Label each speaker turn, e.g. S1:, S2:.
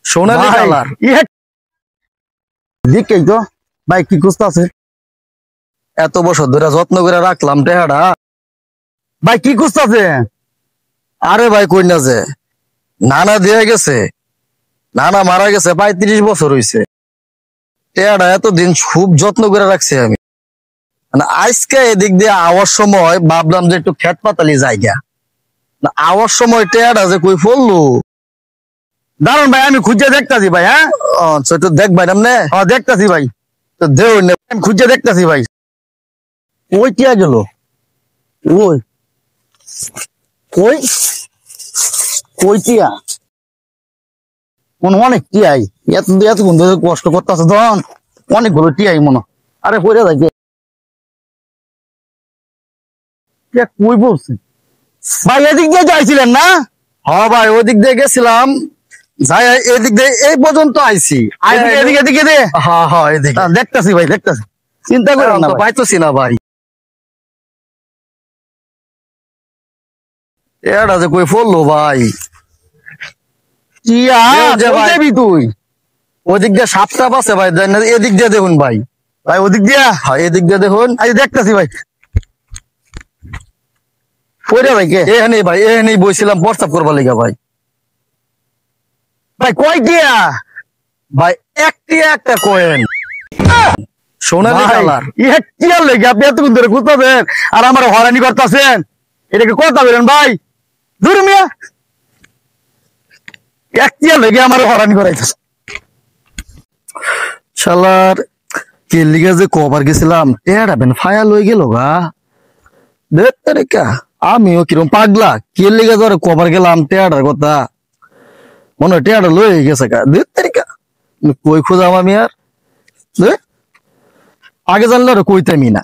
S1: সোনালি colour
S2: দেখেই তো ভাই কি খুঁজতে আছে।
S1: এত বছর ধরে যত্ন করে রাখলাম টেহাটা।
S2: ভাই কি খুঁজতে আছে?
S1: আরে ভাই কই না যে নানা দিয়ে গেছে, নানা মারা গেছে 35 বছর হইছে। টেহাটা এতদিন খুব যত্ন করে রাখছি আমি। মানে আজকে এদিক দিয়ে আওয়ার সময় ভাবলাম যে একটু খেত পাতালি জায়গা, আওয়ার সময় টেহাটা যে কই পড়লো।
S2: দারুন ভাই, আমি খুঁজে দেখতাছি ভাই। হ্যাঁ
S1: আচ্ছা একটু দেখ ভাই নামনে
S2: দেখতাছি ভাই,
S1: তো দেও নে।
S2: আমি খুঁজে দেখতাছি ভাই। ওই টিয়া গেল, ওই কই কই টিয়া, অনেক টিয়াই। এতক্ষণ ধরে কষ্ট করতেছে তখন অনেকগুলো টিয়াই মনে। আরে পড়ে যাই কই বলছি ভাই, এদিক দিয়ে যাইছিলেন না?
S1: হ্যাঁ ভাই ওদিক দিয়ে গেছিলাম, যাই এদিক দিয়ে এই পর্যন্ত আইছি।
S2: এদিকে এদিকে দে।
S1: হ্যাঁ হ্যাঁ এদিকে
S2: দেখতাছি ভাই, দেখতাছি, চিন্তা করেন না
S1: তো
S2: ভাই।
S1: পাইতেছি না ভাই। এটা যে কই পড়লো ভাই।
S2: টিয়া
S1: যে ভাই।
S2: কই যাবি তুই?
S1: ওদিক দিয়ে সাপটা আছে ভাই, দেন না, এদিক দিয়ে দেখুন ভাই।
S2: ভাই ওদিক দিয়া
S1: হ্যাঁ এদিক দিয়ে দেখুন।
S2: আজ দেখতাছি ভাই। কইরা ভাই কে
S1: এখানে ভাই, এখানেই বইছিলাম প্রস্তাব করবার লিগা ভাই।
S2: ভাই কয় টিয়া?
S1: ভাই একটি একটা কয়েন সোনালি
S2: ভাই,
S1: কালার।
S2: টিয়ার লেগে আপনি এতক্ষণ ধরে খুঁজতেছেন আর আমার হরানি করতেছেন, এটাকে কথা বলেন ভাই। দূর মিয়া, এক টিয়ার লেগে আমার হরানি করাইতেছে।
S1: শালার কে লিগা যে কবার গেছিলাম টেরা বেন ফায়া লই গেল গা। দেখতে রেখা আমিও কিরম পাগলা, কে লিগা ধরে কবার গেলাম টেয়াটার কথা মনে হয় টেয়াটা লই গেছে গা। দেখতে রেখা কই খুঁজাম আমি আর, আগে জানলে আর কইতামই না।